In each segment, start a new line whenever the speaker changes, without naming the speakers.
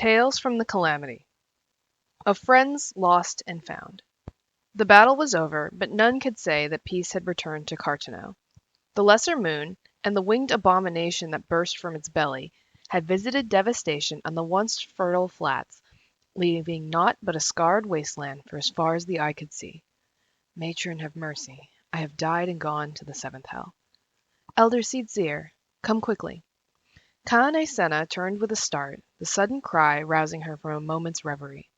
Tales from the Calamity. Of Friends Lost and Found. The battle was over, but none could say that peace had returned to Carteneau. The lesser moon, and the winged abomination that burst from its belly, had visited devastation on the once fertile flats, leaving naught but a scarred wasteland for as far as the eye could see. Matron, have mercy. I have died and gone to the seventh hell. Elder Seedseer, come quickly. Calamity turned with a start, the sudden cry rousing her from a moment's reverie.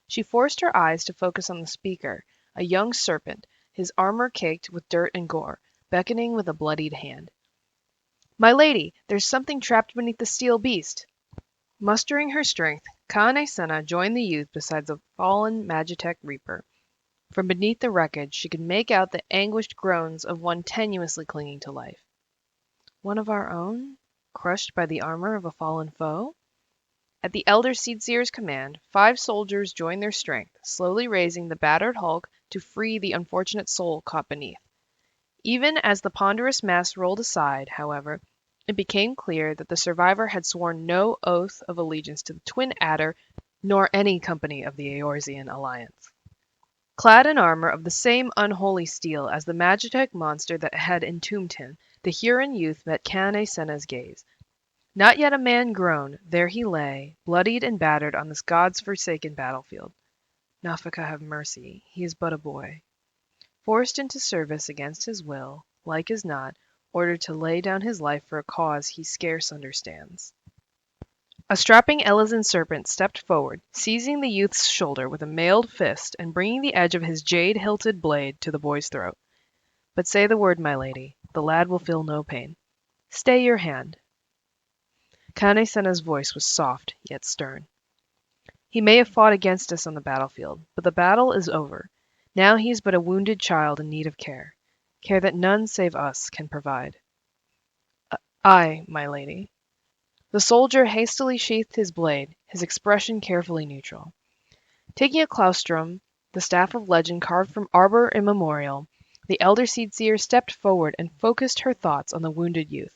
She forced her eyes to focus on the speaker, a young serpent, his armor caked with dirt and gore, beckoning with a bloodied hand. My lady, there's something trapped beneath the steel beast. Mustering her strength, Calamity joined the youth beside the fallen Magitek Reaper. From beneath the wreckage, she could make out the anguished groans of one tenuously clinging to life. One of our own? Crushed by the armor of a fallen foe? At the elder Seedseer's command, 5 soldiers joined their strength, slowly raising the battered hulk to free the unfortunate soul caught beneath. Even as the ponderous mass rolled aside, however, it became clear that the survivor had sworn no oath of allegiance to the Twin Adder, nor any company of the Eorzean alliance. Clad in armor of the same unholy steel as the Magitek monster that had entombed him, the Huron youth met Calamity gaze. Not yet a man grown, there he lay, bloodied and battered on this God's forsaken battlefield. Nafaka have mercy, he is but a boy. Forced into service against his will, like as not, ordered to lay down his life for a cause he scarce understands. A strapping Elysian serpent stepped forward, seizing the youth's shoulder with a mailed fist and bringing the edge of his jade-hilted blade to the boy's throat. But say the word, my lady, the lad will feel no pain. Stay your hand. Calamity voice was soft, yet stern. He may have fought against us on the battlefield, but the battle is over. Now he is but a wounded child in need of care that none save us can provide. Aye, my lady. The soldier hastily sheathed his blade, his expression carefully neutral. Taking a claustrum, the staff of legend carved from arbor immemorial, the elder Seedseer stepped forward and focused her thoughts on the wounded youth.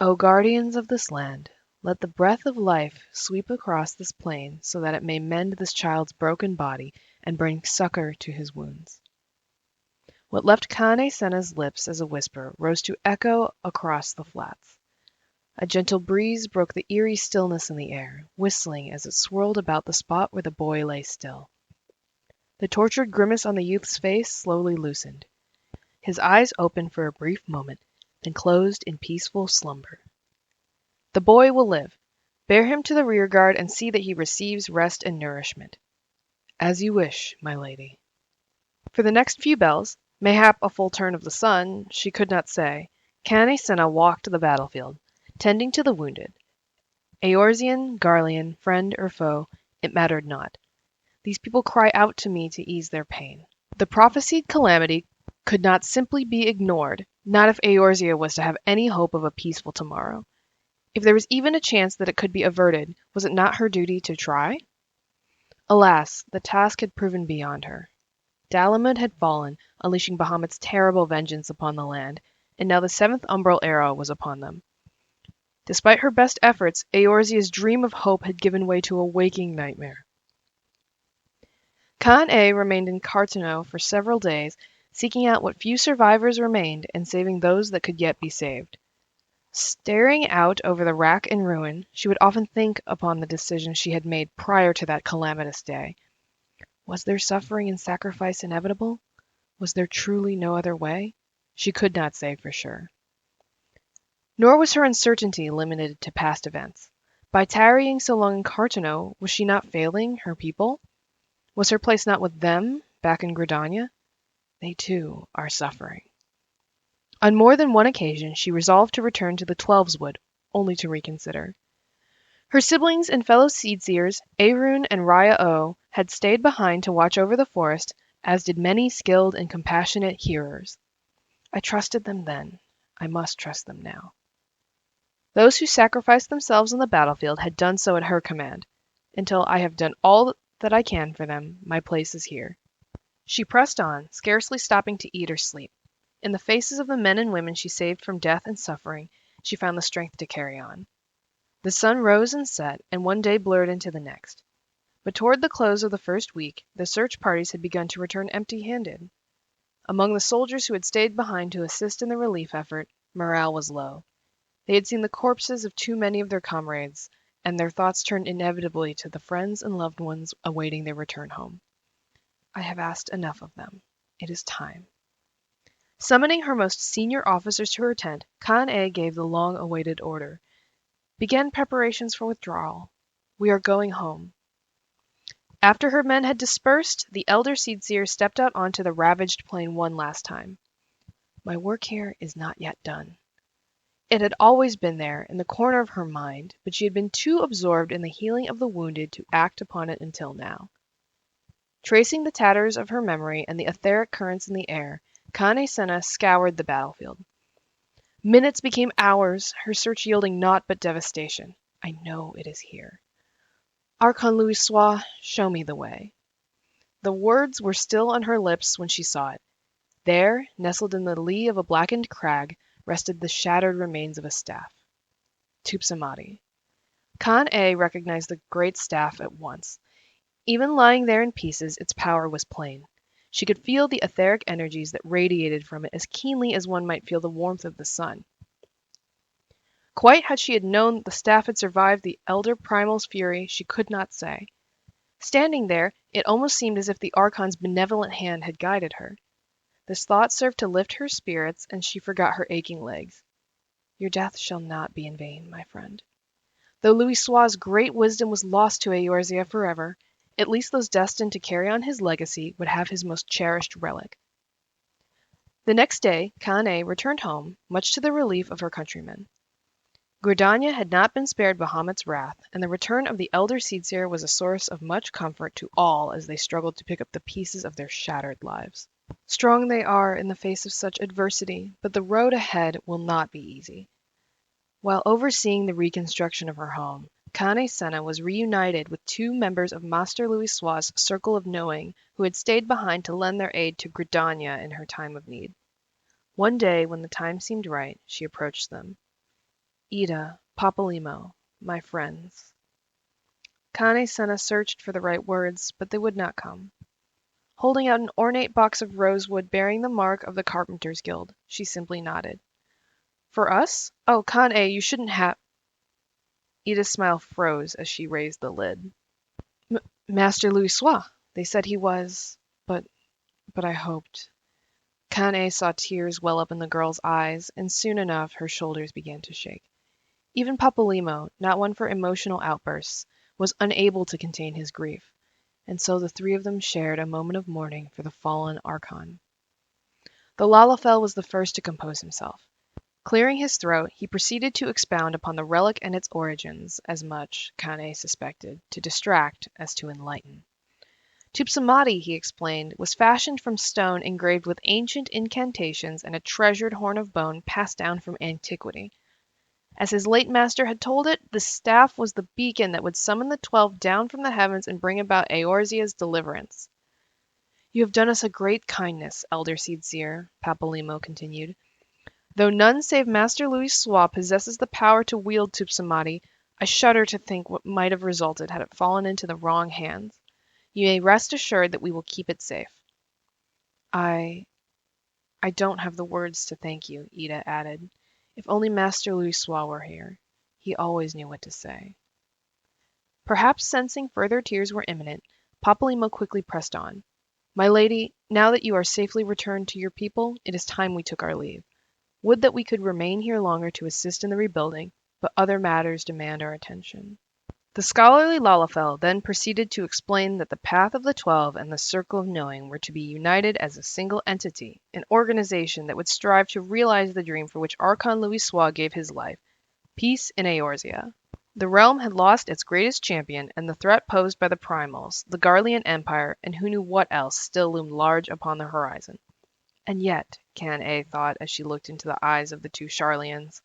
O guardians of this land, let the breath of life sweep across this plain so that it may mend this child's broken body and bring succor to his wounds. What left Calamity lips as a whisper rose to echo across the flats. A gentle breeze broke the eerie stillness in the air, whistling as it swirled about the spot where the boy lay still. The tortured grimace on the youth's face slowly loosened. His eyes opened for a brief moment, then closed in peaceful slumber. The boy will live. Bear him to the rearguard and see that he receives rest and nourishment. As you wish, my lady. For the next few bells, mayhap a full turn of the sun, she could not say, Calamity walked the battlefield, tending to the wounded. Eorzean, Garlean, friend or foe, it mattered not. These people cry out to me to ease their pain. The prophesied calamity could not simply be ignored, not if Eorzea was to have any hope of a peaceful tomorrow. If there was even a chance that it could be averted, was it not her duty to try? Alas, the task had proven beyond her. Dalamud had fallen, unleashing Bahamut's terrible vengeance upon the land, and now the 7th umbral era was upon them. Despite her best efforts, Eorzea's dream of hope had given way to a waking nightmare. Calamity remained in Carteneau for several days, seeking out what few survivors remained and saving those that could yet be saved. Staring out over the wrack and ruin, she would often think upon the decision she had made prior to that calamitous day. Was their suffering and sacrifice inevitable? Was there truly no other way? She could not say for sure. Nor was her uncertainty limited to past events. By tarrying so long in Carteneau, was she not failing her people? Was her place not with them, back in Gridania? They, too, are suffering. On more than one occasion, she resolved to return to the Twelveswood, only to reconsider. Her siblings and fellow Seedseers, Arun and Raya O, had stayed behind to watch over the forest, as did many skilled and compassionate hearers. I trusted them then. I must trust them now. Those who sacrificed themselves on the battlefield had done so at her command. Until I have done all that I can for them, my place is here. She pressed on, scarcely stopping to eat or sleep. In the faces of the men and women she saved from death and suffering, she found the strength to carry on. The sun rose and set, and one day blurred into the next. But toward the close of the first week, the search parties had begun to return empty-handed. Among the soldiers who had stayed behind to assist in the relief effort, morale was low. They had seen the corpses of too many of their comrades, and their thoughts turned inevitably to the friends and loved ones awaiting their return home. I have asked enough of them. It is time. Summoning her most senior officers to her tent, Kan-e gave the long-awaited order. Begin preparations for withdrawal. We are going home. After her men had dispersed, the elder Seedseer stepped out onto the ravaged plain one last time. My work here is not yet done. It had always been there, in the corner of her mind, but she had been too absorbed in the healing of the wounded to act upon it until now. Tracing the tatters of her memory and the etheric currents in the air, Kane-senna scoured the battlefield. Minutes became hours, her search yielding naught but devastation. I know it is here. Archon Louis-Soix, show me the way. The words were still on her lips when she saw it. There, nestled in the lee of a blackened crag, rested the shattered remains of a staff. Tupsamati. Kan-e recognized the great staff at once. Even lying there in pieces, its power was plain. She could feel the etheric energies that radiated from it as keenly as one might feel the warmth of the sun. Quite how she had known the staff had survived the elder primal's fury, she could not say. Standing there, it almost seemed as if the Archon's benevolent hand had guided her. This thought served to lift her spirits, and she forgot her aching legs. Your death shall not be in vain, my friend. Though Louis-Soix's great wisdom was lost to Eorzea forever, at least those destined to carry on his legacy would have his most cherished relic. The next day, Kan-e returned home, much to the relief of her countrymen. Gridania had not been spared Bahamut's wrath, and the return of the elder Seedseer was a source of much comfort to all as they struggled to pick up the pieces of their shattered lives. Strong they are in the face of such adversity, but the road ahead will not be easy. While overseeing the reconstruction of her home, Kane-senna was reunited with two members of Master Louis-Soix's Circle of Knowing who had stayed behind to lend their aid to Gridania in her time of need. One day, when the time seemed right, she approached them. Ida, Papalymo, my friends. Kane-senna searched for the right words, but they would not come. Holding out an ornate box of rosewood bearing the mark of the Carpenters' Guild, she simply nodded. For us? Oh, Kan-e, you shouldn't have... Ida's smile froze as she raised the lid. Master Louis-Soix, they said he was... But I hoped... Kan-e saw tears well up in the girl's eyes, and soon enough her shoulders began to shake. Even Papalymo, not one for emotional outbursts, was unable to contain his grief, and so the three of them shared a moment of mourning for the fallen Archon. The Lalafell was the first to compose himself. Clearing his throat, he proceeded to expound upon the relic and its origins, as much, Kan-e suspected, to distract as to enlighten. Tupsamati, he explained, was fashioned from stone engraved with ancient incantations and a treasured horn of bone passed down from antiquity. As his late master had told it, the staff was the beacon that would summon the 12 down from the heavens and bring about Eorzea's deliverance. You have done us a great kindness, Elder Seedseer, Papalymo continued. Though none save Master Louis-Soix possesses the power to wield Tupsamati, I shudder to think what might have resulted had it fallen into the wrong hands. You may rest assured that we will keep it safe. I don't have the words to thank you, Ida added. If only Master Louis-Soix were here. He always knew what to say. Perhaps sensing further tears were imminent, Papalymo quickly pressed on. My lady, now that you are safely returned to your people, it is time we took our leave. Would that we could remain here longer to assist in the rebuilding, but other matters demand our attention. The scholarly Lalafell then proceeded to explain that the Path of the 12 and the Circle of Knowing were to be united as a single entity, an organization that would strive to realize the dream for which Archon Louis-Soix gave his life, peace in Eorzea. The realm had lost its greatest champion, and the threat posed by the Primals, the Garlean Empire, and who knew what else still loomed large upon the horizon. And yet, Kan-e thought as she looked into the eyes of the two Sharlayans,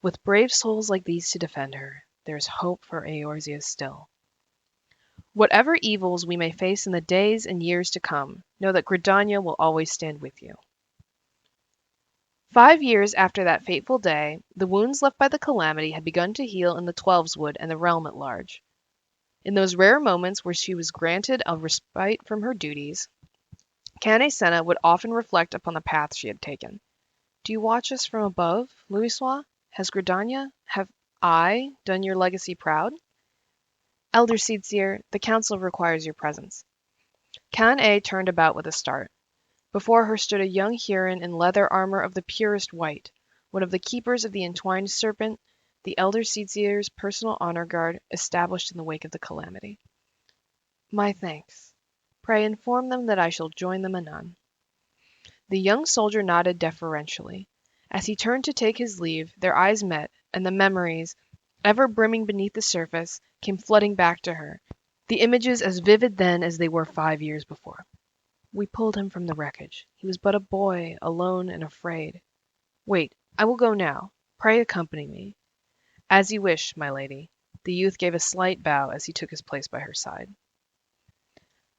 with brave souls like these to defend her, there is hope for Eorzea still. Whatever evils we may face in the days and years to come, know that Gridania will always stand with you. 5 years after that fateful day, the wounds left by the Calamity had begun to heal in the Twelveswood and the realm at large. In those rare moments where she was granted a respite from her duties, Cane Senna would often reflect upon the path she had taken. Do you watch us from above, Louisoix? Has Gridania, have I done your legacy proud? Elder Seedseer, the council requires your presence. Cane turned about with a start. Before her stood a young Huron in leather armor of the purest white, one of the keepers of the entwined serpent, the elder Seedseer's personal honor guard established in the wake of the Calamity. My thanks. Pray inform them that I shall join them anon. The young soldier nodded deferentially. As he turned to take his leave, their eyes met, and the memories, ever brimming beneath the surface, came flooding back to her, the images as vivid then as they were 5 years before. We pulled him from the wreckage. He was but a boy, alone and afraid. Wait, I will go now. Pray accompany me. As you wish, my lady. The youth gave a slight bow as he took his place by her side.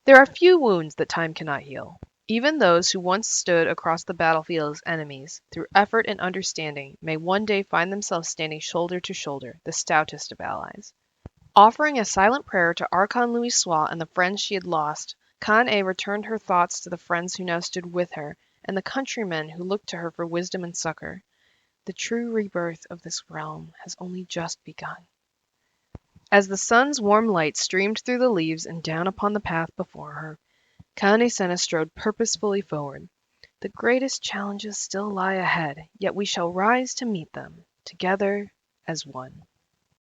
There are few wounds that time cannot heal. Even those who once stood across the battlefield as enemies, through effort and understanding, may one day find themselves standing shoulder to shoulder, the stoutest of allies. Offering a silent prayer to Archon Louisoix and the friends she had lost, Cane returned her thoughts to the friends who now stood with her, and the countrymen who looked to her for wisdom and succor. The true rebirth of this realm has only just begun. As the sun's warm light streamed through the leaves and down upon the path before her, Cane Senna strode purposefully forward. The greatest challenges still lie ahead, yet we shall rise to meet them, together as one.